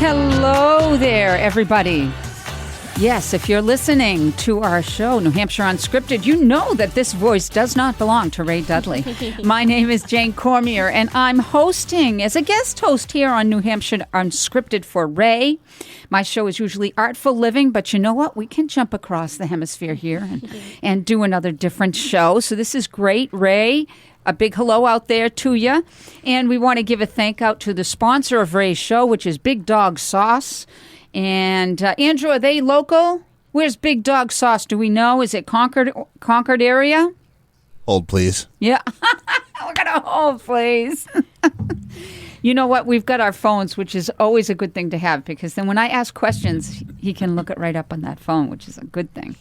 Hello there, everybody. Yes, if you're listening to our show, New Hampshire Unscripted, you know that this voice does not belong to Ray Dudley. My name is Jane Cormier, and I'm hosting as a guest host here on New Hampshire Unscripted for Ray. My show is usually Artful Living, but you know what? We can jump across the hemisphere here and do another different show. So this is great, Ray. A big hello out there to you. And we want to give a thank out to the sponsor of Ray's show, which is Big Dog Sauce. And Andrew, are they local? Where's Big Dog Sauce? Do we know? Is it Concord area? Hold, please. Yeah. We're going to hold, please. You know what? We've got our phones, which is always a good thing to have, because then when I ask questions, he can look it right up on that phone, which is a good thing.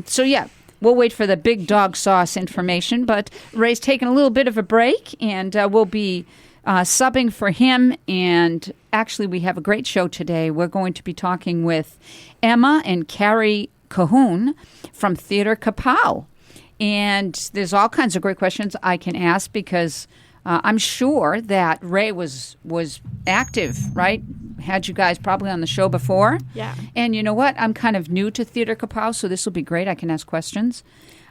So, yeah. We'll wait for the Big Dog Sauce information, but Ray's taking a little bit of a break, and we'll be subbing for him. And actually, we have a great show today. We're going to be talking with Emma and Carey Cahoon from Theatre Kapow. And there's all kinds of great questions I can ask, because I'm sure that Ray was active, right? Had you guys probably on the show before. Yeah. And you know what? I'm kind of new to Theatre Kapow, so this will be great. I can ask questions.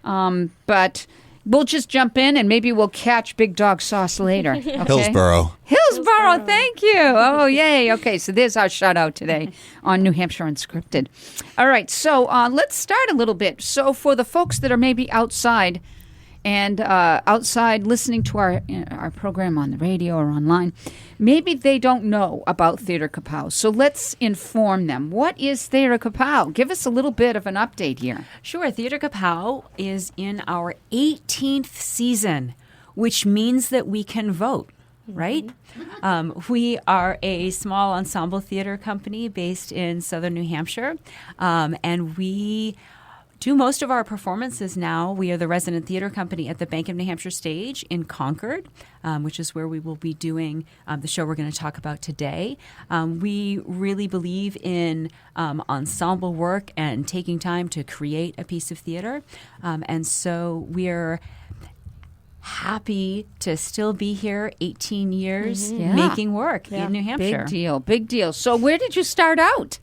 But we'll just jump in, and maybe we'll catch Big Dog Sauce later. Okay? Hillsborough. Hillsborough, thank you. Oh, yay. Okay, so there's our shout-out today on New Hampshire Unscripted. All right, so let's start a little bit. So for the folks that are maybe outside and outside listening to our program on the radio or online, maybe they don't know about Theatre Kapow. So let's inform them. What is Theatre Kapow? Give us a little bit of an update here. Sure. Theatre Kapow is in our 18th season, which means that we can vote, right? We are a small ensemble theater company based in southern New Hampshire, and we do most of our performances now. We are the resident theater company at the Bank of New Hampshire stage in Concord, which is where we will be doing the show we're going to talk about today. We really believe in ensemble work and taking time to create a piece of theater. And so we're happy to still be here 18 years making work in New Hampshire. Big deal. So where did you start out?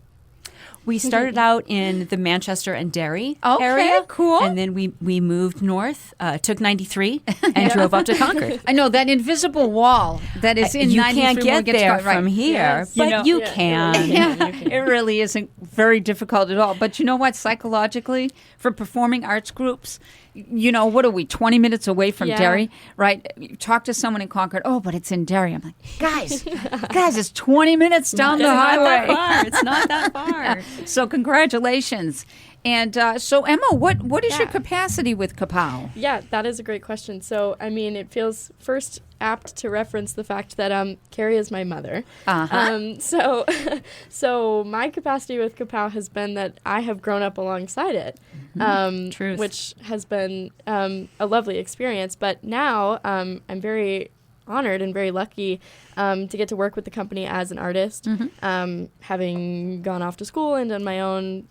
We started out in the Manchester and Derry Okay, area. cool. And then we moved north, took 93, and drove up to Concord. I know that invisible wall that is in 93. You can't get there from here, Yes. but you can. Yeah, it really isn't very difficult at all. But you know what? Psychologically, for performing arts groups, you know, what are we, 20 minutes away from Derry, right? You talk to someone in Concord, oh, but it's in Derry. I'm like, guys, it's 20 minutes down the highway. It's not that far. So congratulations. And so, Emma, what is your capacity with Kapow? Yeah, that is a great question. So, I mean, it feels first apt to reference the fact that Carey is my mother. So my capacity with Kapow has been that I have grown up alongside it, Truth. which has been a lovely experience. But now I'm very honored and very lucky to get to work with the company as an artist, having gone off to school and done my own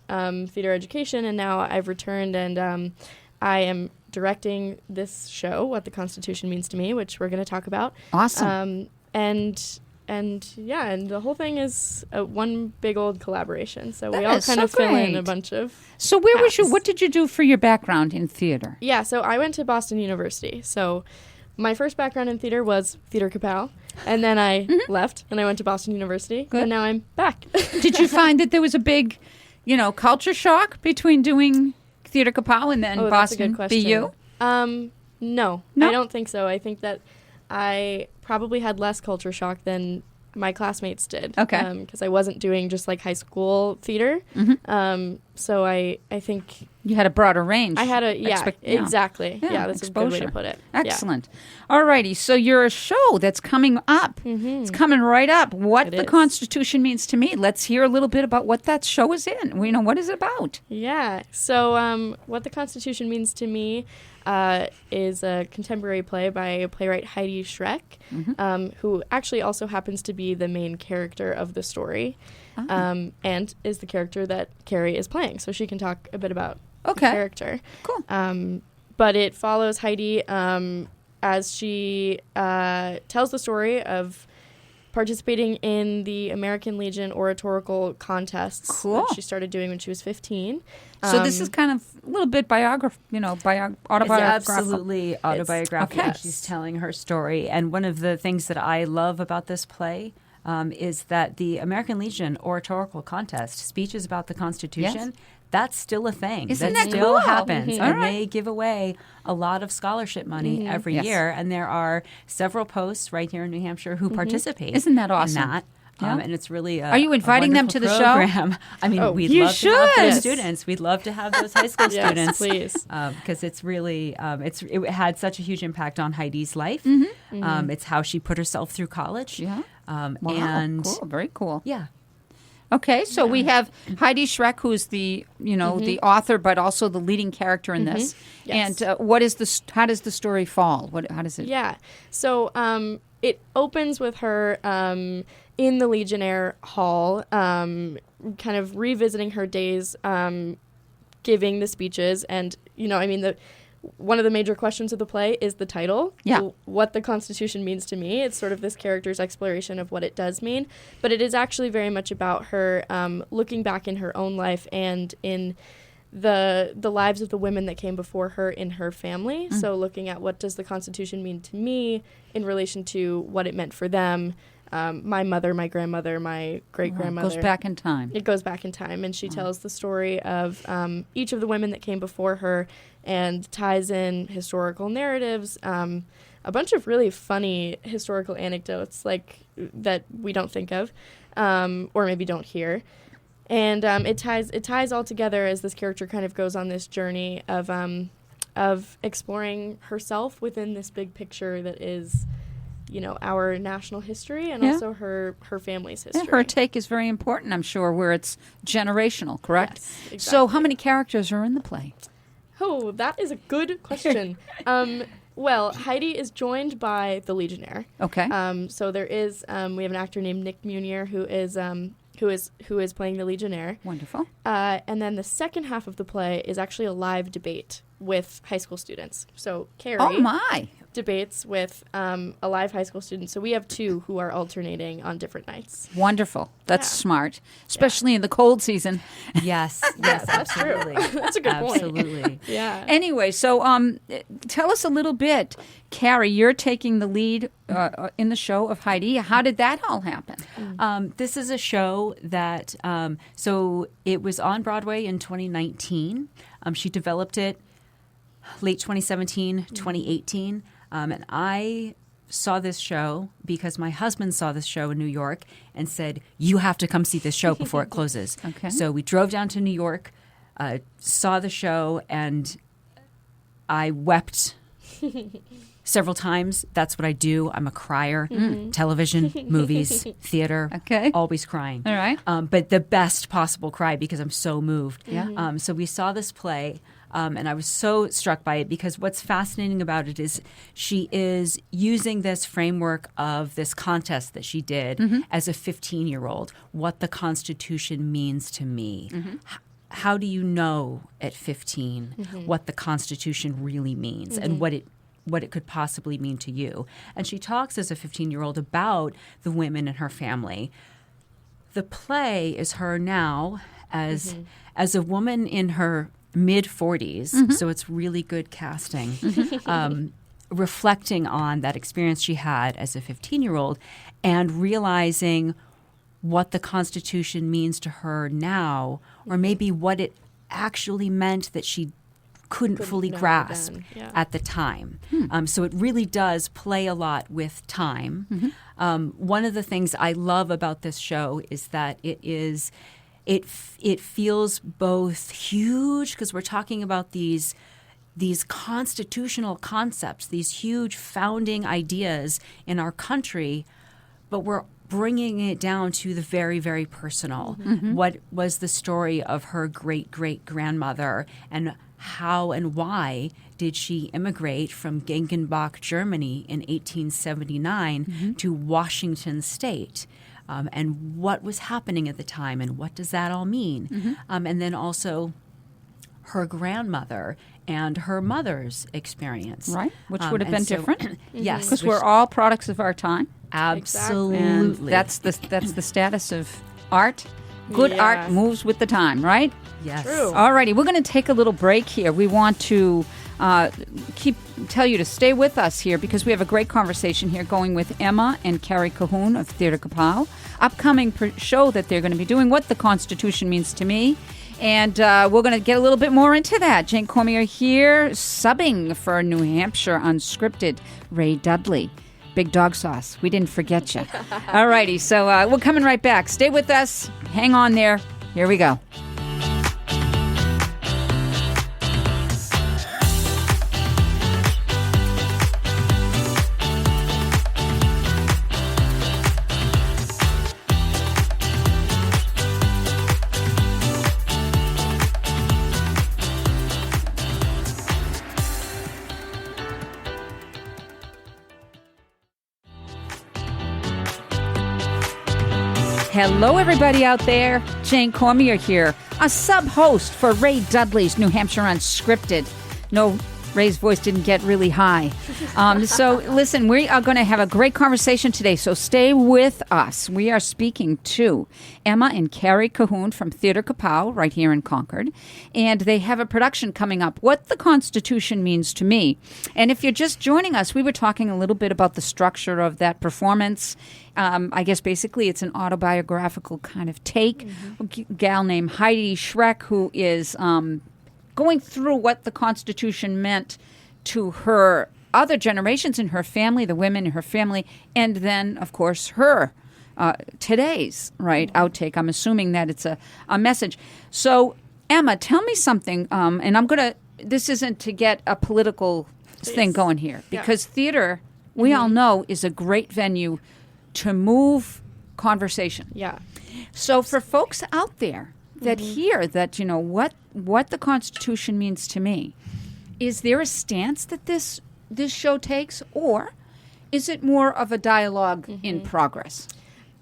theater education, and now I've returned and I am directing this show, What the Constitution Means to Me, which we're going to talk about. Awesome. And the whole thing is one big old collaboration. So we all kind of fill in a bunch of So what did you do for your background in theater? Yeah, so I went to Boston University. So my first background in theater was Theatre Kapow, and then I left and I went to Boston University, and now I'm back. Did you find that there was a big, culture shock between doing Theatre Kapow and then Boston BU? No, I don't think so. I think that I probably had less culture shock than my classmates did. Okay. Because I wasn't doing just like high school theater. So I think you had a broader range. I had exactly. Yeah, that's exposure. a good way to put it. Excellent. Yeah. All righty. So you're a show that's coming up. It's coming right up. What the Constitution Means to Me. Let's hear a little bit about what that show is in. What is it about? Yeah. So What the Constitution Means to Me is a contemporary play by playwright Heidi Schreck, who actually also happens to be the main character of the story, and is the character that Carey is playing. So she can talk a bit about the character. Cool. But it follows Heidi as she tells the story of participating in the American Legion oratorical contests Cool. that she started doing when she was 15. So this is kind of a little bit autobiographical. Absolutely autobiographical. Okay. She's telling her story. And one of the things that I love about this play is that the American Legion oratorical contest, speeches about the Constitution, that's still a thing. Isn't that that still cool? happens. Mhm. And All right. they give away a lot of scholarship money every Yes. year. And there are several posts right here in New Hampshire who participate. Isn't that awesome? In that. Yeah. And it's really Are you inviting them to the show? program. I mean, we'd you love to have should. those students. We'd love to have those high school Yes, students. please. Because it's really, it had such a huge impact on Heidi's life. It's how she put herself through college. Yeah. Wow. And Cool. Very cool. yeah. Okay, so we have Heidi Schreck, who's the the author, but also the leading character in this. Yes. And how does the story fall? How does it? Yeah. So it opens with her in the Legionnaire Hall, kind of revisiting her days giving the speeches. And, one of the major questions of the play is the title. Yeah. What the Constitution means to me. It's sort of this character's exploration of what it does mean. But it is actually very much about her looking back in her own life and in the lives of the women that came before her in her family. So looking at what does the Constitution mean to me in relation to what it meant for them. My mother, my grandmother, my great-grandmother. Goes back in time. It goes back in time, and she tells the story of each of the women that came before her and ties in historical narratives, a bunch of really funny historical anecdotes that we don't think of or maybe don't hear. And it ties all together as this character kind of goes on this journey of exploring herself within this big picture that is our national history and also her family's history. Yeah, her take is very important, I'm sure, where it's generational, correct? Yes, So exactly. how many characters are in the play? Oh, that is a good question. Well, Heidi is joined by the Legionnaire. Okay. So there is we have an actor named Nick Munier who is playing the Legionnaire. Wonderful. And then the second half of the play is actually a live debate with high school students. So Carey Oh, my. debates with a live high school student. So we have two who are alternating on different nights. Wonderful. That's Yeah. smart, especially in the cold season. Yes. That's true. absolutely. That's a good point. Absolutely. Yeah. Anyway, so tell us a little bit. Carey, you're taking the lead in the show of Heidi. How did that all happen? This is a show that, so it was on Broadway in 2019. She developed it late 2017, 2018. And I saw this show because my husband saw this show in New York and said, you have to come see this show before it closes. Okay. So we drove down to New York, saw the show, and I wept several times. That's what I do. I'm a crier. Television, movies, theater. Okay. Always crying. All right. But the best possible cry because I'm so moved. Yeah. So we saw this play. And I was so struck by it because what's fascinating about it is she is using this framework of this contest that she did as a 15-year-old, what the Constitution means to me. How do you know at 15 what the Constitution really means and what it could possibly mean to you? And she talks as a 15-year-old about the women in her family. The play is her now as a woman in her mid-40s, so it's really good casting, reflecting on that experience she had as a 15-year-old and realizing what the Constitution means to her now, or maybe what it actually meant that she couldn't fully know grasp then, yeah. at the time. So it really does play a lot with time. One of the things I love about this show is that it feels both huge because we're talking about these constitutional concepts, these huge founding ideas in our country, but we're bringing it down to the very, very personal. What was the story of her great-great-grandmother and how and why did she immigrate from Gengenbach, Germany in 1879 to Washington State? And what was happening at the time, and what does that all mean? And then also her grandmother and her mother's experience. Right, which would have been different. Yes. Because we're all products of our time. Absolutely. And that's the status of art. Good Yeah. art moves with the time, right? Yes. True. Alrighty, we're going to take a little break here. We want to tell you to stay with us here because we have a great conversation here going with Emma and Carey Cahoon of Theater Kapow. Upcoming show that they're going to be doing, What the Constitution Means to Me. And we're going to get a little bit more into that. Jane Cormier here, subbing for New Hampshire Unscripted, Ray Dudley. Big dog sauce. We didn't forget you. Alrighty, so we're coming right back. Stay with us. Hang on there. Here we go. Hello, everybody out there. Jane Cormier here, a sub-host for Ray Dudley's New Hampshire Unscripted. No, Ray's voice didn't get really high. So listen, we are going to have a great conversation today, so stay with us. We are speaking to Emma and Carey Cahoon from Theater Kapow right here in Concord, and they have a production coming up, What the Constitution Means to Me. And if you're just joining us, we were talking a little bit about the structure of that performance. I guess basically it's an autobiographical kind of take. A gal named Heidi Schreck, who is going through what the Constitution meant to her other generations in her family, the women in her family, and then, of course, her today's outtake. I'm assuming that it's a message. So, Emma, tell me something, and this isn't to get a political thing going here, because theater, we all know, is a great venue to move conversation. Yeah. So for folks out there that hear that, what the Constitution means to me, is there a stance that this show takes, or is it more of a dialogue in progress?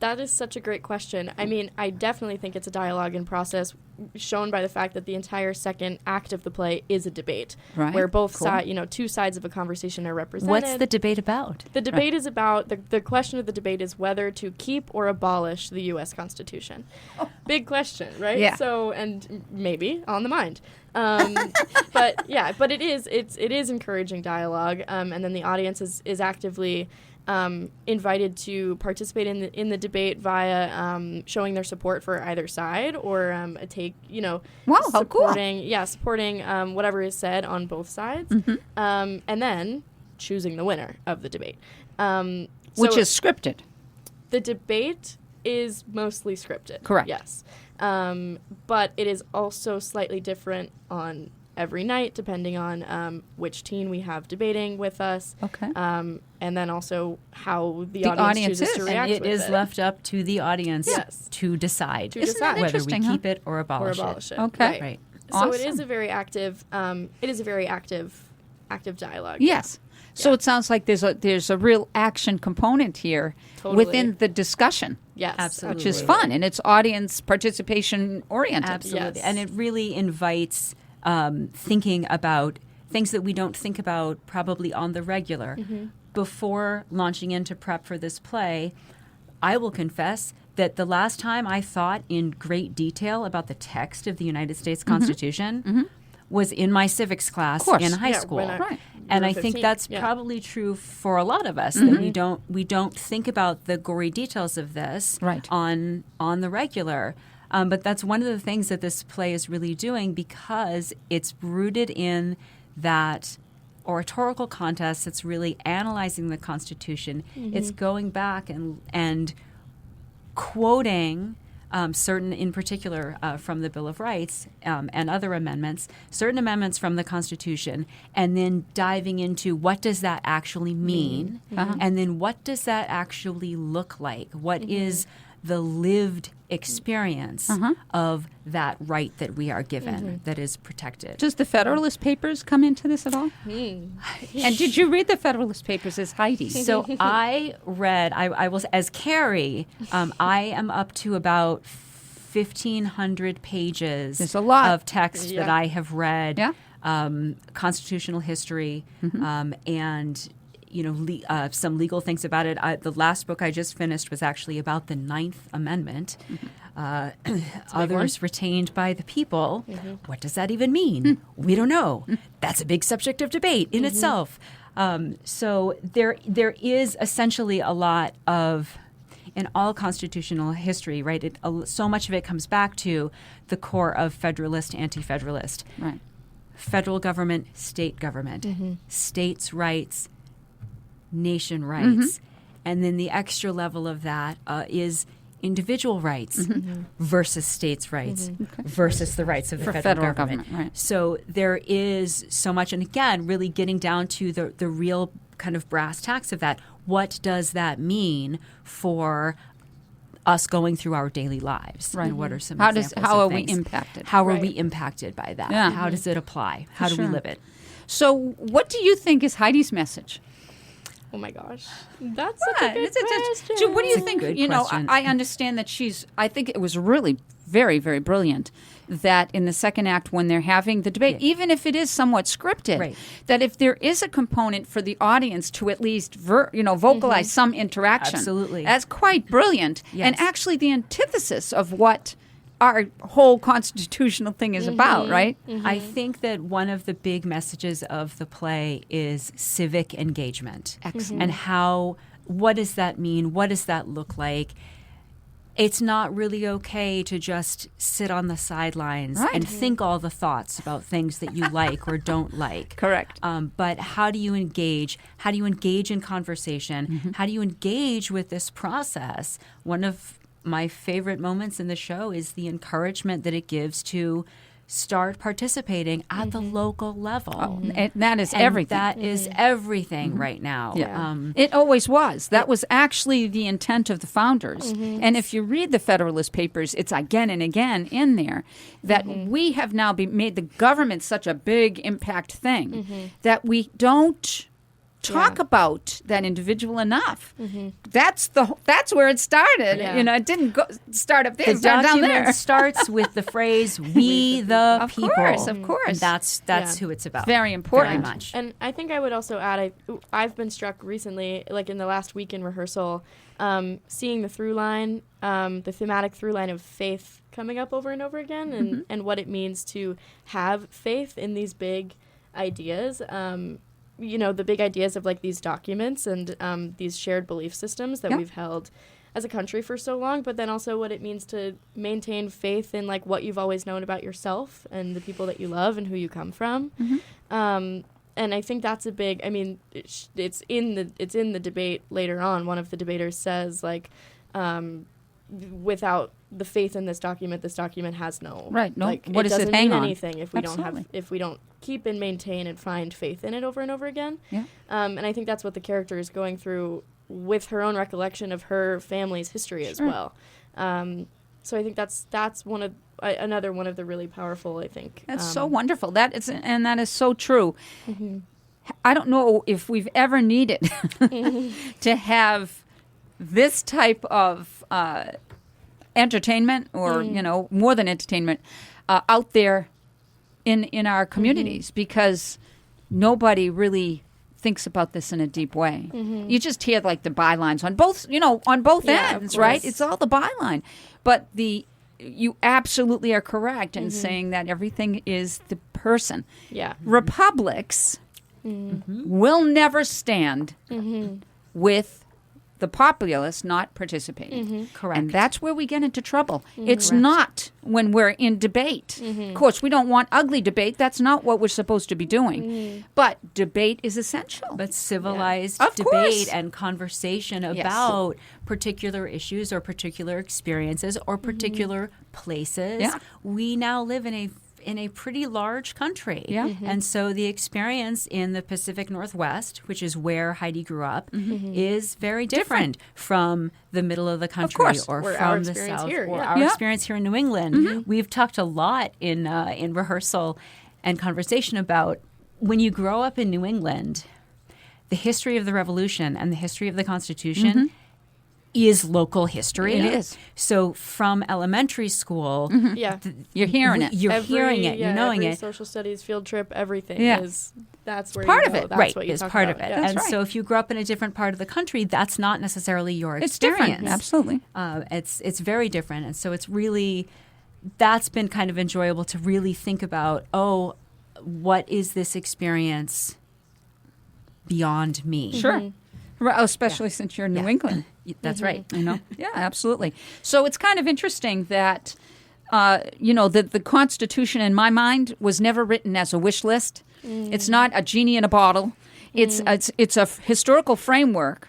That is such a great question. I mean, I definitely think it's a dialogue in process, shown by the fact that the entire second act of the play is a debate, Right. where both Cool. two sides of a conversation are represented. What's the debate about? The debate is about, the question of the debate is whether to keep or abolish the U.S. Constitution. Big question, right? Yeah. So, and maybe on the mind. But it is encouraging dialogue, and then the audience is actively invited to participate in the debate via showing their support for either side, or a take, Wow, how cool. supporting whatever is said on both sides, and then choosing the winner of the debate. Which So is scripted. the debate is mostly scripted. Correct. Yes. But it is also slightly different on every night, depending on which teen we have debating with us. Okay. And then also how the The audience audience chooses is. to And react It with is it. left up to the audience Yes. to decide To decide. whether we interesting, huh? keep it or Or abolish abolish it. Okay. Right. So it is Awesome. a very active. Active dialogue. Yes. So it sounds like there's a real action component here Totally. within the discussion, Yes. Absolutely. which is fun, and it's audience participation oriented. Absolutely. Yes. And it really invites thinking about things that we don't think about probably on the regular. Before launching into prep for this play, I will confess that the last time I thought in great detail about the text of the United States Constitution was in my civics class course. in high Yeah, school. when I- Right. And we I were think 15. that's Yeah. probably true for a lot of us, that we don't think about the gory details of this Right. on the regular. But that's one of the things that this play is really doing, because it's rooted in that oratorical contest. It's really analyzing the Constitution. It's going back and quoting certain, in particular, from the Bill of Rights and other amendments, certain amendments from the Constitution, and then diving into what does that actually mean, and then what does that actually look like? What is the lived experience of that right that we are given, that is protected? Does the Federalist Papers come into this at all? And did you read the Federalist Papers as Heidi? So I read, I will, as Carey, I am up to about 1,500 pages There's a lot. of text that Yeah. I have read, Yeah. constitutional history, and some legal things about it. The last book I just finished was actually about the Ninth Amendment. Others retained by the people. What does that even mean? We don't know. That's a big subject of debate in itself. So there is essentially a lot of, in all constitutional history, right? So much of it comes back to the core of federalist, anti-federalist. Right. Federal government, state government, states' rights, nation rights. And then the extra level of that is individual rights versus states' rights versus the rights of the federal government. Right. So there is so much, and again, really getting down to the real kind of brass tacks of that. What does that mean for us going through our daily lives? Right. And what are some How examples are of we things? impacted? How are Right. we impacted by that? Yeah. How does it apply? How do we sure. live it? So what do you think is Heidi's message? Oh my gosh, that's such a good question. So what do you It's a think? good You know, question. I understand that I think it was really very, very brilliant that in the second act when they're having the debate, even if it is somewhat scripted, Right. that if there is a component for the audience to at least vocalize some interaction. Absolutely. That's quite brilliant. Yes. And actually the antithesis of what our whole constitutional thing is about, right? I think that one of the big messages of the play is civic engagement. Excellent. And what does that mean? What does that look like? It's not really okay to just sit on the sidelines Right. and think all the thoughts about things that you like or don't like. Correct. But how do you engage? How do you engage in conversation? How do you engage with this process? One of my favorite moments in the show is the encouragement that it gives to start participating at the local level. And that is And everything. That is everything right now. Yeah. It always was. That was actually the intent of the founders. And if you read the Federalist Papers, it's again and again in there that we have now made the government such a big impact thing that we don't talk about that individual enough. That's where it started. Yeah. You know, it didn't start up there. The It started down document there. starts with the phrase "We the Of people." course, of course. And that's Yeah. who it's about. Very important. Very much. And I think I would also add, I've been struck recently, like in the last week in rehearsal, seeing the through line, the thematic through line of faith coming up over and over again, and what it means to have faith in these big ideas. The big ideas of like these documents and these shared belief systems that we've held as a country for so long, but then also what it means to maintain faith in like what you've always known about yourself and the people that you love and who you come from. And I think that's a big, I mean, it's in the debate later on. One of the debaters says like, without the faith in this document has no Right. No. like, What it does it doesn't hang mean on? anything if we Absolutely. if we don't keep and maintain and find faith in it over and over again. Yeah. And I think that's what the character is going through with her own recollection of her family's history as well. So I think that's another one of the really powerful, I think. That's so wonderful. That is so true. I don't know if we've ever needed to have this type of entertainment, or more than entertainment, out there in our communities, because nobody really thinks about this in a deep way. You just hear like the bylines on both Yeah, of ends, right? course. It's all the byline, but you absolutely are correct in saying that everything is the person. Yeah. Republics will never stand with the populace not participating. Correct. And that's where we get into trouble. It's not when we're in debate. Of course, we don't want ugly debate. That's not what we're supposed to be doing. But debate is essential. But civilized Of debate course. and conversation about particular issues or particular experiences or particular places. Yeah. We now live in a pretty large country. Yeah. And so the experience in the Pacific Northwest, which is where Heidi grew up, is very different from the middle of the country course. or Or our from the experience South here, or yeah. our Yeah. experience here in New England. We've talked a lot in rehearsal and conversation about when you grow up in New England, the history of the Revolution and the history of the Constitution is local history. It is. So from elementary school, Yeah. You're hearing it. You're hearing it, you're knowing every it. social studies field trip, everything Yeah. is that's where part you of go. it. That's Right, what you is talk part about. of it. Yeah. That's And right. so if you grew up in a different part of the country, that's not necessarily your It's experience. different. Absolutely. It's very different. And so it's really, that's been kind of enjoyable to really think about, what is this experience beyond me? Sure. Right, especially since you're in New England. That's right. You know? Yeah, absolutely. So it's kind of interesting that, the Constitution in my mind was never written as a wish list. It's not a genie in a bottle. It's a historical framework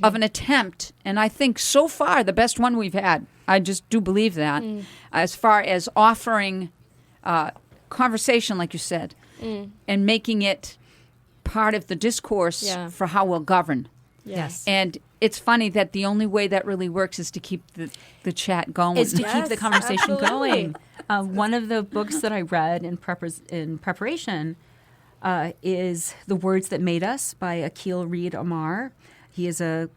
of an attempt, and I think so far the best one we've had. I just do believe that, as far as offering conversation, like you said, and making it part of the discourse for how we'll govern. Yes. And it's funny that the only way that really works is to keep the chat going. Is to keep Yes, the conversation absolutely. going. One of the books that I read in preparation is The Words That Made Us by Akil Reed Amar. He is a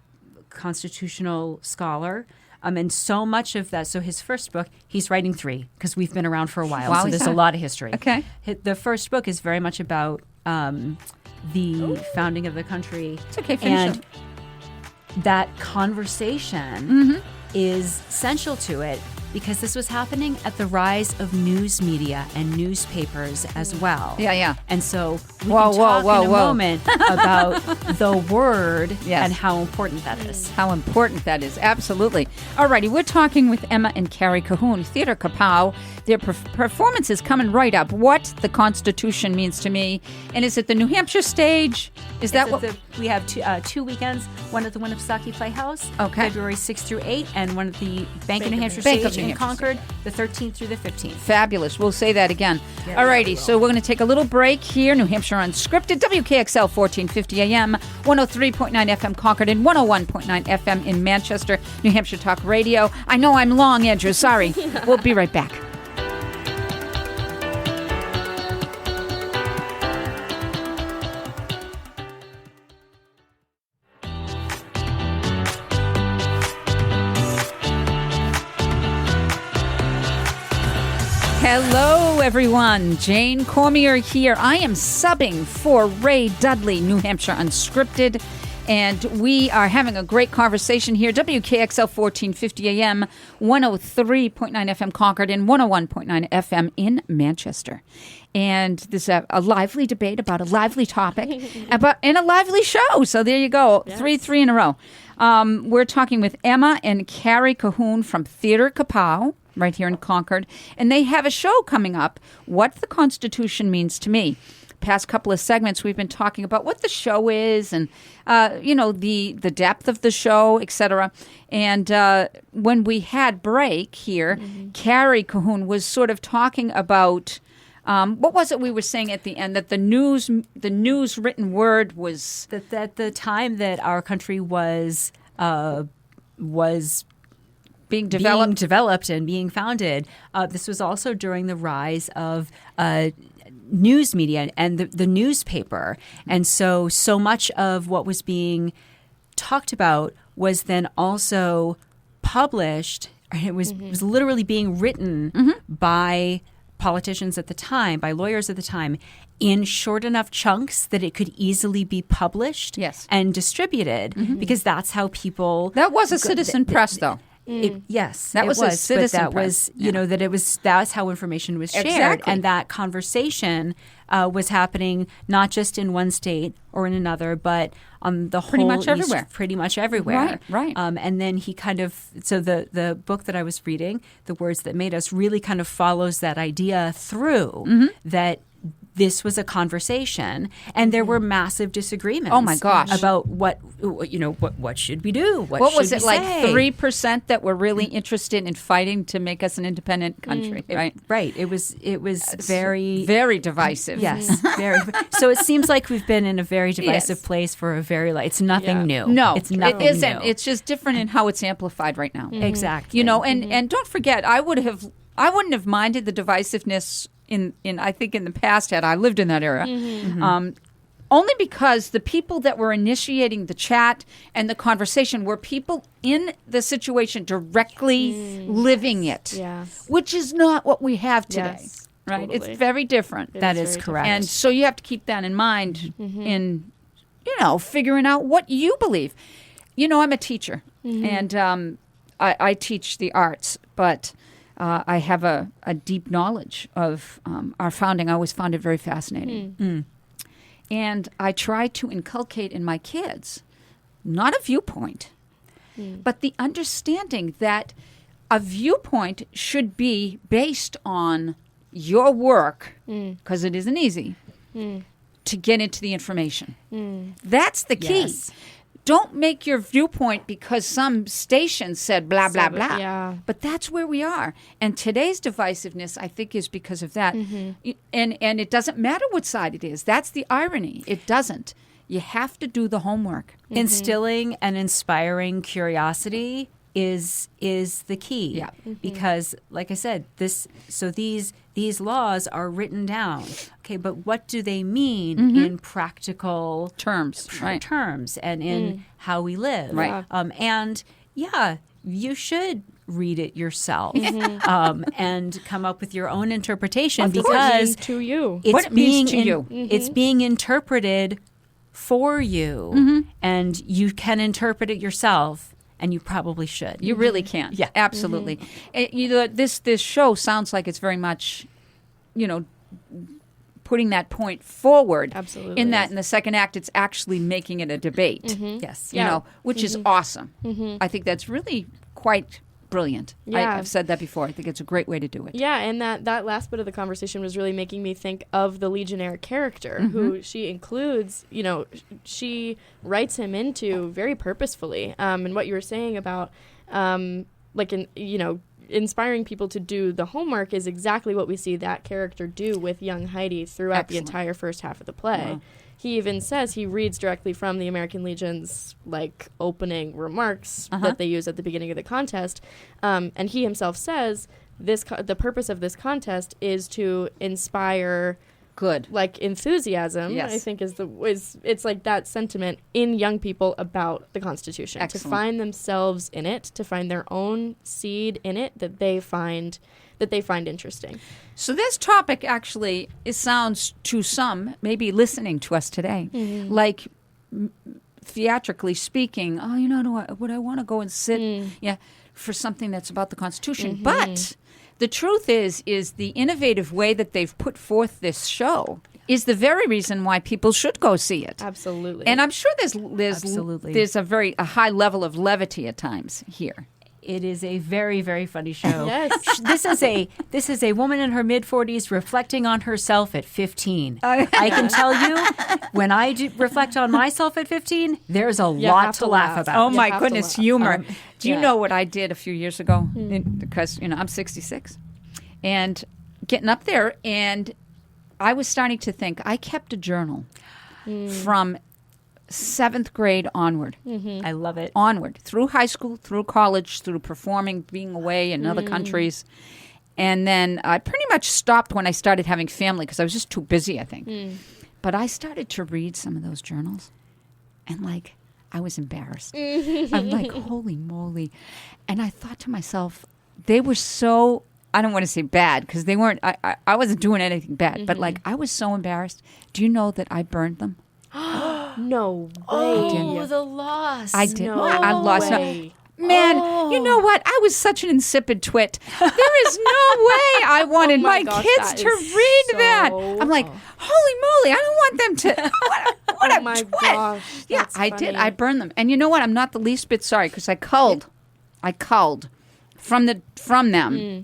constitutional scholar. And so much of that, so his first book, he's writing 3 because we've been around for a while. Wow, So he's there's a done. lot of history. Okay. The first book is very much about the founding of the country. It's okay, finish and it. that conversation is essential to it because this was happening at the rise of news media and newspapers as well. Yeah, yeah. And so we Whoa, can whoa, talk whoa, in a whoa. moment about the word Yes. and how important that is. How important that is. Absolutely. All righty. We're talking with Emma and Carey Cahoon, Theater Kapow. Their performance is coming right up. What the Constitution means to me. And is it the New Hampshire stage? Is that what? We have two weekends, one at the Winnipesaukee Playhouse, Okay. February 6th through 8, and one at the Bank of New Hampshire Bank of stage New in Hampshire Concord, the 13th through the 15th. Fabulous. We'll say that again. All righty. So we're going to take a little break here. New Hampshire Unscripted, WKXL 1450 AM, 103.9 FM Concord, and 101.9 FM in Manchester, New Hampshire Talk Radio. I know I'm long, Andrew. Sorry. We'll be right back. Hello, everyone. Jane Cormier here. I am subbing for Ray Dudley, New Hampshire Unscripted, and we are having a great conversation here. WKXL 1450 AM, 103.9 FM Concord, and 101.9 FM in Manchester. And this is a lively debate about a lively topic and a lively show. So there you go, Yes. three in a row. We're talking with Emma and Carey Cahoon from Theater Kapow, right here in Concord. And they have a show coming up, What the Constitution Means to Me. Past couple of segments, we've been talking about what the show is and, the depth of the show, etc. And when we had break here, Carey Cahoon was sort of talking about, what was it we were saying at the end? That the news written word was... That the time that our country was being developed and being founded. This was also during the rise of news media and the newspaper. And so much of what was being talked about was then also published. It was literally being written by politicians at the time, by lawyers at the time, in short enough chunks that it could easily be published and distributed, because that's how people... That was a citizen press, though. Yes, That was a citizen but that press. was that's how information was shared, Exactly. and that conversation was happening not just in one state or in another, but on the Pretty whole much everywhere. pretty much everywhere. Right. And then he kind of the book that I was reading, The Words That Made Us, really kind of follows that idea through that. This was a conversation, and there were massive disagreements. Oh my gosh! About what should we do? What was should it we like? say? 3% that were really interested in fighting to make us an independent country, right? Right. It was very very divisive. Yes, very. So it seems like we've been in a very divisive place for a very. It's nothing new. No, it's nothing it isn't. new. It's just different in how it's amplified right now. Exactly. And don't forget, I wouldn't have minded the divisiveness in I think in the past had I lived in that era. only because the people that were initiating the chat and the conversation were people in the situation directly living it, which is not what we have today. Yes, right? totally. It's very different. That is correct. And so you have to keep that in mind in, figuring out what you believe. I'm a teacher, and I teach the arts, but I have a deep knowledge of our founding. I always found it very fascinating. And I try to inculcate in my kids, not a viewpoint, but the understanding that a viewpoint should be based on your work, because it isn't easy, to get into the information. That's the key. Yes. Don't make your viewpoint because some station said blah, blah, blah. Yeah. But that's where we are. And today's divisiveness, I think, is because of that. And it doesn't matter what side it is. That's the irony. It doesn't. You have to do the homework. Instilling and inspiring curiosity is the key. Yeah. Because, like I said, these laws are written down. Okay, but what do they mean in practical Terms, right. terms and in how we live? Right. And you should read it yourself and come up with your own interpretation because to you. it's What it being means to you. it's being interpreted for you, and you can interpret it yourself. And you probably should. You really can. Yeah. Absolutely. This show sounds like it's very much, putting that point forward. Absolutely. In the second act, it's actually making it a debate. Yes. Which is awesome. I think that's really quite brilliant. Yeah. I've said that before. I think it's a great way to do it. Yeah, and that last bit of the conversation was really making me think of the Legionnaire character, who she includes, she writes him into very purposefully. And what you were saying about, inspiring people to do the homework is exactly what we see that character do with young Heidi throughout the entire first half of the play. Wow. He even says he reads directly from the American Legion's opening remarks that they use at the beginning of the contest, and he himself says the purpose of this contest is to inspire Good. Enthusiasm. Yes. I think it's like that sentiment in young people about the Constitution. Excellent. To find themselves in it, to find their own seed in it that they find interesting. So this topic actually, it sounds to some, maybe listening to us today, like theatrically speaking, would I want to go and sit for something that's about the Constitution? But the truth is the innovative way that they've put forth this show is the very reason why people should go see it. Absolutely. And I'm sure there's Absolutely. a high level of levity at times here. It is a very, very funny show. Yes. This is a woman in her mid-40s reflecting on herself at 15. I can tell you, when I reflect on myself at 15, there's a lot have to to laugh laugh. about. Oh You my have to goodness, laugh. humor. Do you yeah. know what I did a few years ago? Because, I'm 66. And getting up there, and I was starting to think, I kept a journal from 7th grade onward. I love it. Onward. Through high school, through college, through performing, being away in other countries. And then I pretty much stopped when I started having family because I was just too busy, I think. But I started to read some of those journals. And I was embarrassed. I'm like, holy moly. And I thought to myself, they were so, I don't want to say bad because they weren't, I wasn't doing anything bad. But I was so embarrassed. Do you know that I burned them? No way. Oh, the loss. I did. No I lost. way. Man, you know what? I was such an insipid twit. There is no way I wanted Oh my my gosh, kids that to is read so- that. I'm like, holy moly, I don't want them to. What Oh a my twit. gosh, Yeah, that's I did. funny. I burned them. And you know what? I'm not the least bit sorry because I culled from them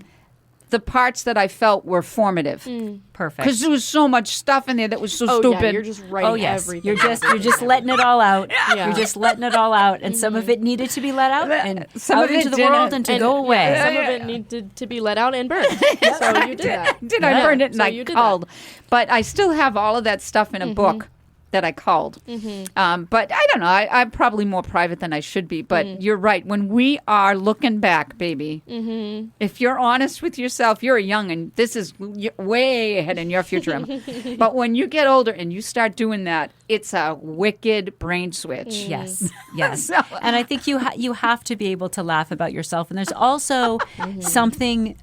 the parts that I felt were formative. Perfect. Because there was so much stuff in there that was so Oh, stupid. yeah, you're just writing Oh yes, everything. you're just letting it all out. Yeah. You're just letting it all out, and some of it needed to be let out and Some out of it into the didn't. world and to go away. Some of it needed to be let out and burned. So you did that. I burned it and So I you did culled. But I still have all of that stuff in a book that I called. But I don't know. I'm probably more private than I should be. But you're right. When we are looking back, baby, if you're honest with yourself, you're young and this is way ahead in your future, Emma. But when you get older and you start doing that, it's a wicked brain switch. Yes, yes. So- And I think you have to be able to laugh about yourself. And there's also something,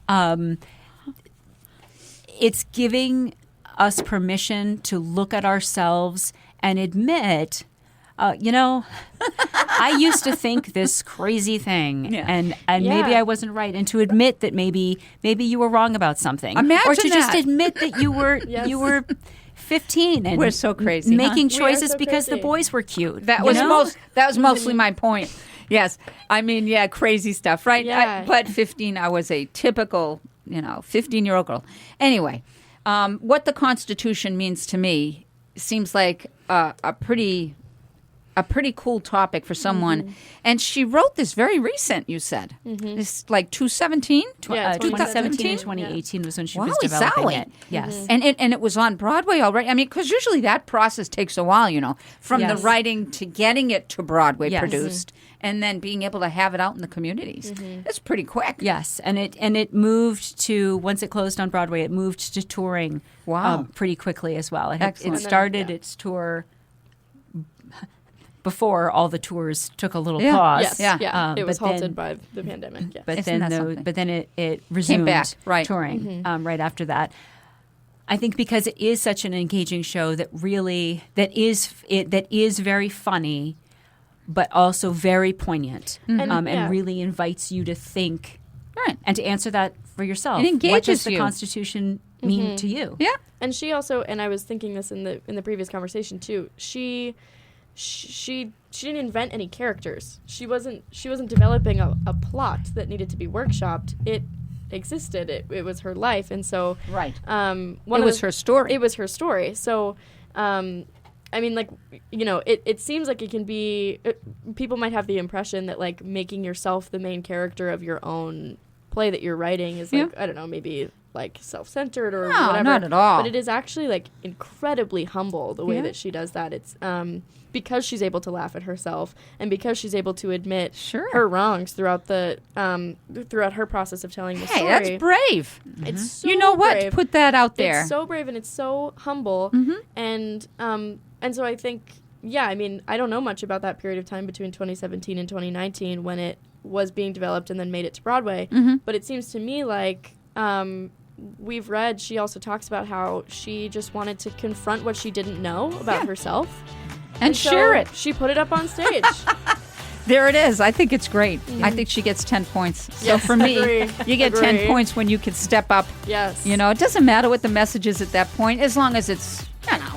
it's giving us permission to look at ourselves and admit, I used to think this crazy thing, and maybe I wasn't right, and to admit that maybe you were wrong about something, Imagine or to just that. admit that you were 15 and We're so crazy, huh? making We are choices so because the crazy. boys were cute. That you was know? that was mostly my point. Yes, I mean, crazy stuff, right? Yeah. But 15, I was a typical, 15-year-old girl. Anyway, what the Constitution means to me seems like a pretty cool topic for someone. And she wrote this very recent. You said it's like 2017. Yeah, 2017 and 2018. 2018 was when she was Wowie developing zowie. it. Yes. And it was on Broadway already. I mean, because usually that process takes a while, from the Yes. writing to getting it to Broadway Yes. produced, and then being able to have it out in the communities. It's pretty quick. Yes, and it moved to, once it closed on Broadway, it moved to touring Wow. pretty quickly as well. It Excellent. started its tour before all the tours took a little pause. Yes, Yeah. it was but then- halted by the pandemic. Yes. But Isn't then, that something? but then it resumed back, right. touring right after that. I think because it is such an engaging show that is very funny, but also very poignant, and really invites you to think Right. and to answer that for yourself. It What engages does the you. Constitution mean to you? Yeah. And she also, and I was thinking this in the previous conversation too. She didn't invent any characters. She wasn't developing a plot that needed to be workshopped. It existed. It was her life, and so Right. It was her story. It was her story. So, I mean, like, it seems like it can be. People might have the impression that like making yourself the main character of your own play that you're writing is like, I don't know, maybe like self-centered or No, whatever. not at all. But it is actually like incredibly humble the way Yeah. that she does that. It's because she's able to laugh at herself and because she's able to admit Sure. her wrongs throughout throughout her process of telling the Hey, story. that's brave. It's so You know what? brave. Put that out there. It's so brave and it's so humble, and so I think, I mean, I don't know much about that period of time between 2017 and 2019 when it was being developed and then made it to Broadway. But it seems to me like we've read. She also talks about how she just wanted to confront what she didn't know about herself and so share it. She put it up on stage. There it is. I think it's great. I think she gets 10 points. So Yes, for me, agree. you get 10 Agree. points when you can step up. Yes. It doesn't matter what the message is at that point, as long as it's,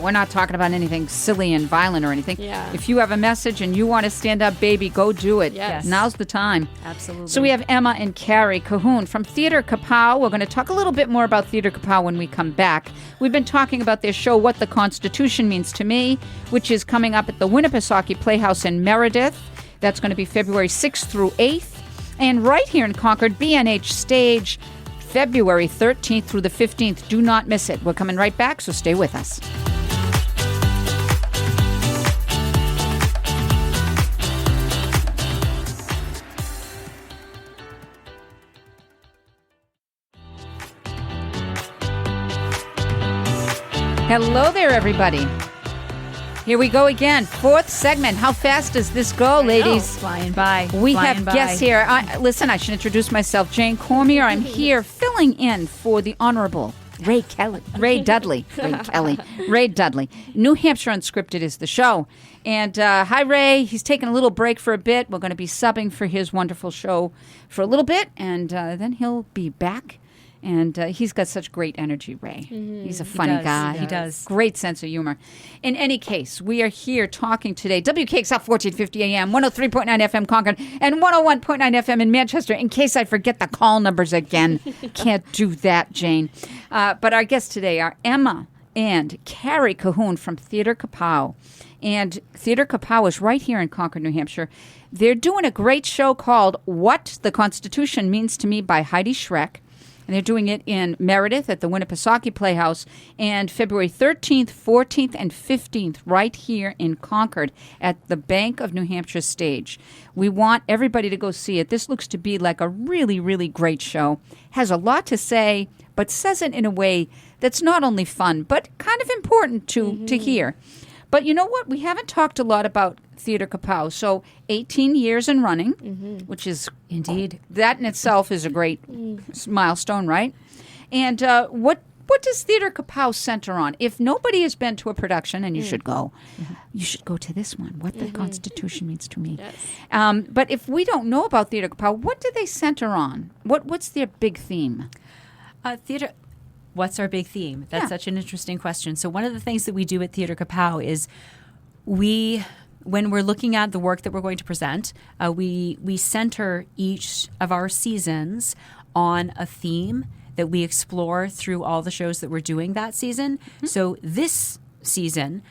we're not talking about anything silly and violent or anything. Yeah. If you have a message and you want to stand up, baby, go do it. Yes. Now's the time. Absolutely. So we have Emma and Carey Cahoon from Theater Kapow. We're going to talk a little bit more about Theater Kapow when we come back. We've been talking about their show, What the Constitution Means to Me, which is coming up at the Winnipesaukee Playhouse in Meredith. That's going to be February 6th through 8th. And right here in Concord, B&H Stage, February 13th through the 15th. Do not miss it. We're coming right back, so stay with us. Hello there, everybody. Here we go again. Fourth segment. How fast does this go, ladies? flying by. We flying have by. guests here. Listen, I should introduce myself. Jane Cormier. I'm here filling in for the Honorable Ray Dudley. Ray Dudley. New Hampshire Unscripted is the show. And hi, Ray. He's taking a little break for a bit. We're going to be subbing for his wonderful show for a little bit, and then he'll be back. And he's got such great energy, Ray. He's a funny does, guy. he does. Great sense of humor. In any case, we are here talking today. WKXL 1450 AM, 103.9 FM Concord, and 101.9 FM in Manchester. In case I forget the call numbers again. Can't do that, Jane. But our guests today are Emma and Carey Cahoon from Theater Kapow. And Theater Kapow is right here in Concord, New Hampshire. They're doing a great show called What the Constitution Means to Me by Heidi Schreck. and they're doing it in Meredith at the Winnipesaukee Playhouse, and February 13th, 14th, and 15th right here in Concord at the Bank of New Hampshire stage. We want everybody to go see it. This looks to be like a really, really great show. Has a lot to say, but says it in a way that's not only fun, but kind of important to hear. But you know what? We haven't talked a lot about Theater Kapow. So 18 years and running, which is Indeed. that in itself is a great milestone, right? And what does Theater Kapow center on? If nobody has been to a production, and you should go to this one, What the Constitution Means to Me. Yes. But if we don't know about Theater Kapow, what do they center on? What's their big theme? Theater. What's our big theme? That's such an interesting question. So one of the things that we do at Theater Kapow is when we're looking at the work that we're going to present, we center each of our seasons on a theme that we explore through all the shows that we're doing that season. So this season,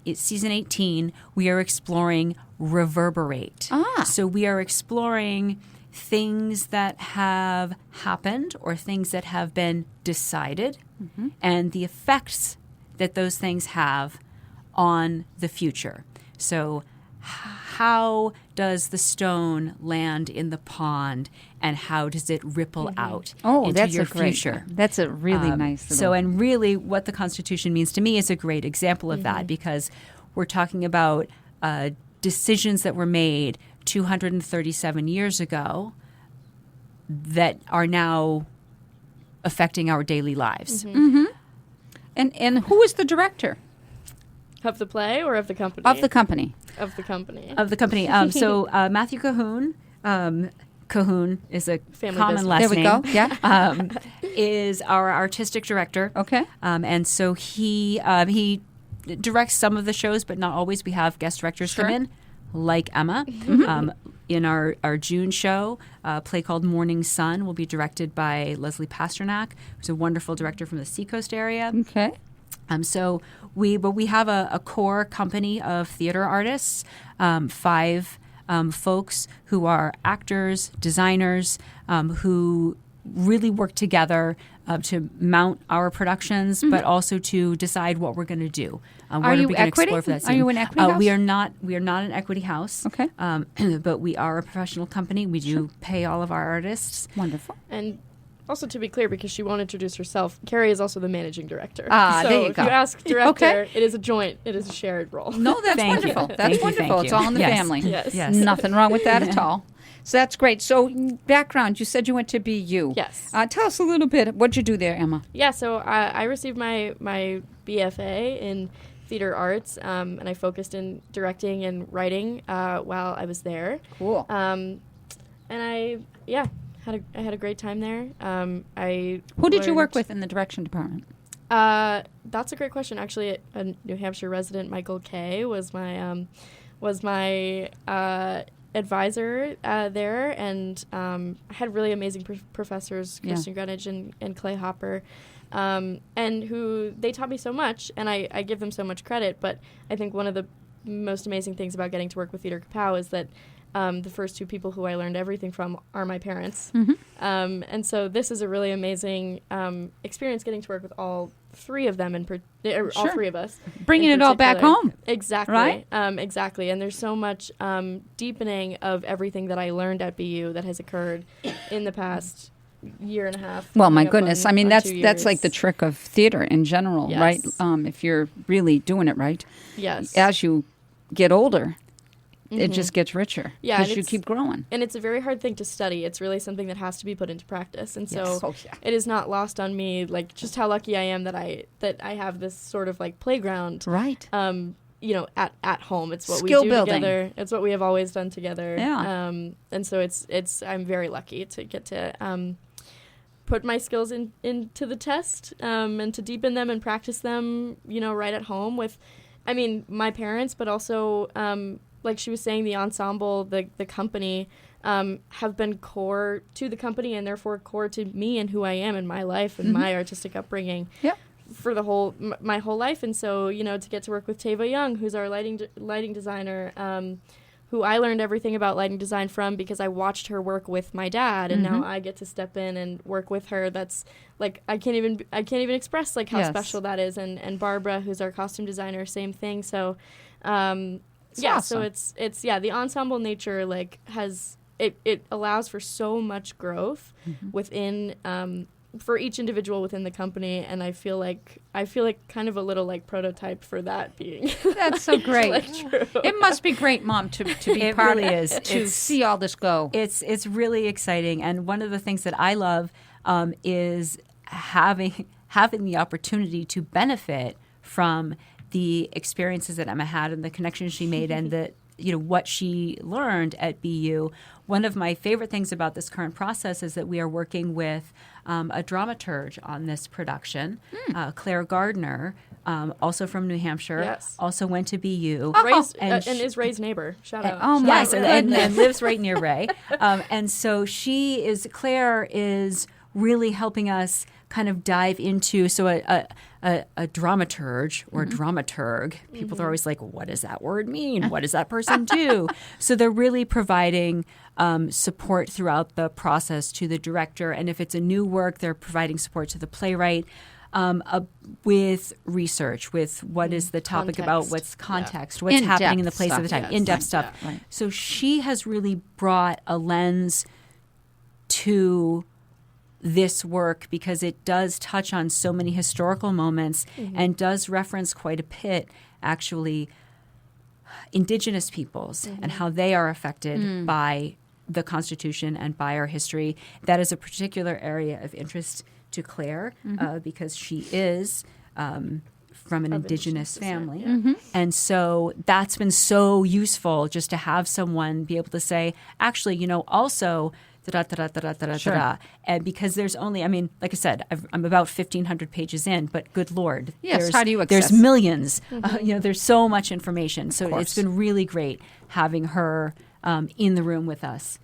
it's season 18, we are exploring reverberate. So we are exploring things that have happened or things that have been decided and the effects that those things have on the future. So how does the stone land in the pond and how does it ripple out into that's your a great future? That's a really nice little... So, and really what the Constitution means to me is a great example of that, because we're talking about decisions that were made 237 years ago that are now affecting our daily lives. And who is the director Of the play or of the company? of the company? Of the company. Of the company. So Matthew Cahoon, Cahoon is a Family common business. last There we name. go. Yeah. Is our artistic director. Okay. And so he directs some of the shows, but not always. We have guest directors come in, like Emma. In our June show, a play called Morning Sun will be directed by Leslie Pasternak, who's a wonderful director from the Seacoast area. Okay. So we have a core company of theater artists, 5 folks who are actors, designers, who really work together to mount our productions, but also to decide what we're going to do. What Are you we gonna Equity? explore for that Are scene? you an Equity house? We are not. We are not an equity house. Okay. But we are a professional company. We do pay all of our artists. Wonderful. And also to be clear, because she won't introduce herself, Carey is also the managing director. Ah, so there you if go. you ask director, Okay. it is a shared role. No, that's Thank you. wonderful. Thank That's you, wonderful. thank It's you. all in the Yes. family. Yes. Yes. Nothing wrong with that at all. So that's great. So background, you said you went to BU. Yes. Tell us a little bit. What'd you do there, Emma? Yeah, so I received my BFA in theater arts, and I focused in directing and writing while I was there. Cool. And I had a great time there. Who did you work with in the direction department? That's a great question. Actually, a New Hampshire resident, Michael Kay, was my advisor there, and I had really amazing professors, Kristen Greenwich and Clay Hopper, and who they taught me so much, and I give them so much credit. But I think one of the most amazing things about getting to work with Theater Kapow is that the first 2 people who I learned everything from are my parents. And so this is a really amazing experience, getting to work with all 3 of them, all 3 of us. Bringing in it all back particular. home. Exactly. Right? Exactly. And there's so much deepening of everything that I learned at BU that has occurred in the past year and a half. Well, my coming up goodness. on- I mean, on that's 2 that's like years. the trick of theater in general, Yes. right? If you're really doing it right. Yes. As you get older, it just gets richer. Yeah, Because and you it's- keep growing. And it's a very hard thing to study. It's really something that has to be put into practice. And so Yes. Oh, yeah. it is not lost on me, like, just how lucky I am that I have this sort of like playground. Right. At home. It's what Skill we do building. together. It's what we have always done together. Yeah. And so I'm very lucky to get to put my skills into the test, and to deepen them and practice them, right at home with, my parents, but also, like she was saying, the ensemble, the company, have been core to the company and therefore core to me and who I am in my life and my artistic upbringing. Yep. For the my whole life. And so, to get to work with Tava Young, who's our lighting designer, who I learned everything about lighting design from because I watched her work with my dad, and now I get to step in and work with her. That's like I can't even express like how special that is. And Barbara, who's our costume designer, same thing. So awesome. so it's the ensemble nature like has it allows for so much growth within for each individual within the company, and I feel like kind of a little like prototype for that being. That's so great. like, true. It must be great, Mom, to be It part really of is. to see all this go. It's really exciting, and one of the things that I love is having the opportunity to benefit from the experiences that Emma had and the connections she made and the what she learned at BU. One of my favorite things about this current process is that we are working with a dramaturge on this production, Claire Gardner, also from New Hampshire, also went to BU. And is Ray's neighbor. Shout out. Oh, Shout my out, Ray. and lives right near Ray. And so Claire is really helping us kind of dive into, so a dramaturge or dramaturg, people are always like, what does that word mean? What does that person do? So they're really providing support throughout the process to the director. And if it's a new work, they're providing support to the playwright with research, with what is the topic about, what's context, what's happening in the place of the time, in-depth stuff. Right. So she has really brought a lens to this work because it does touch on so many historical moments and does reference quite a bit, actually, Indigenous peoples and how they are affected by the Constitution and by our history. That is a particular area of interest to Claire because she is from an Indigenous family. And so that's been so useful just to have someone be able to say, actually, also da-da-da-da-da-da-da-da. And because there's only, like I said, I'm about 1,500 pages in, but good Lord. Yes, how do you access? There's millions. There's so much information. So it's been really great having her in the room with us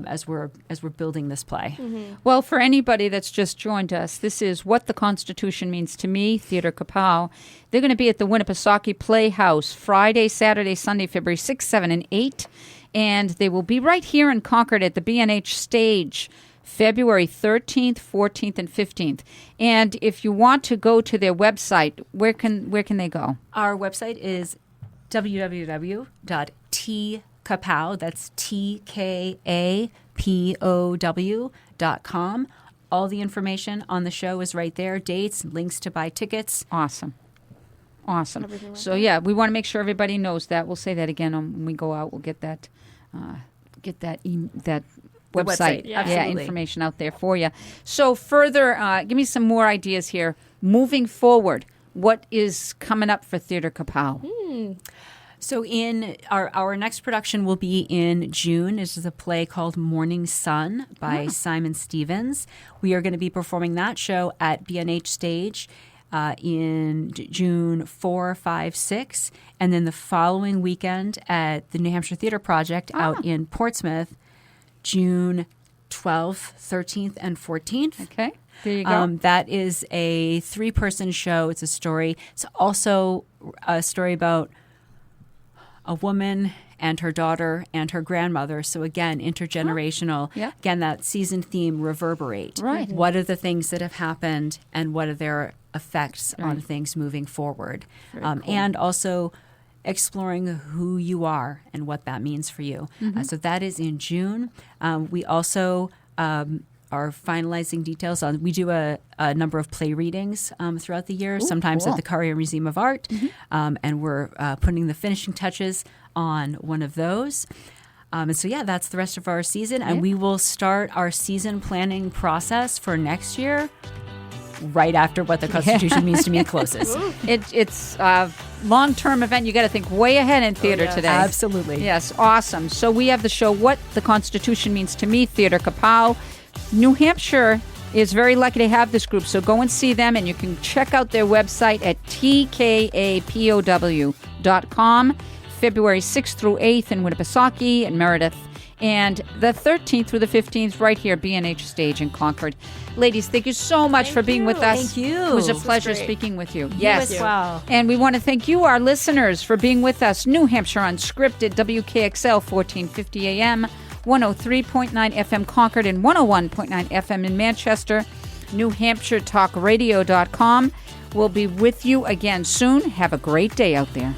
as we're building this play. Well, for anybody that's just joined us, this is What the Constitution Means to Me, Theater Kapow. They're going to be at the Winnipesaukee Playhouse Friday, Saturday, Sunday, February 6, 7, and 8. And they will be right here in Concord at the B&H stage, February 13th, 14th, and 15th. And if you want to go to their website, where can they go? Our website is www.tkapow, that's TKAPOW.com. All the information on the show is right there, dates, links to buy tickets. Awesome. So, we want to make sure everybody knows that. We'll say that again when we go out. We'll get that website information out there for you. So further, give me some more ideas here. Moving forward, what is coming up for Theater Kapow? So in our next production will be in June. This is a play called Morning Sun by Simon Stevens. We are going to be performing that show at B&H Stage in June 4, 5, 6, and then the following weekend at the New Hampshire Theater Project out in Portsmouth, June 12th, 13th, and 14th. Okay, there you go. That is a 3-person show. It's a story. It's also a story about a woman and her daughter and her grandmother. So again, intergenerational. Again, that season theme, reverberate. Right. What are the things that have happened and what are their effects on things moving forward? Cool. And also exploring who you are and what that means for you. So that is in June. We also are finalizing details on, we do a number of play readings throughout the year, sometimes at the Carey Museum of Art, and we're putting the finishing touches on one of those. And so, that's the rest of our season, and we will start our season planning process for next year right after What the Constitution Means to Me closes. It's a long-term event. You got to think way ahead in theater today. Absolutely. Yes, awesome. So we have the show What the Constitution Means to Me, Theater Kapow. New Hampshire is very lucky to have this group, so go and see them, and you can check out their website at tkapow.com. February 6th through 8th in Winnipesaukee and Meredith, and the 13th through the 15th right here, B&H Stage in Concord. Ladies, thank you so much for being with us. Thank you. It was a This was pleasure great. speaking with you. You Yes. as well. And we want to thank you, our listeners, for being with us. New Hampshire Unscripted, WKXL, 1450 AM, 103.9 FM Concord, and 101.9 FM in Manchester. New Hampshire Talk Radio.com. We'll be with you again soon. Have a great day out there.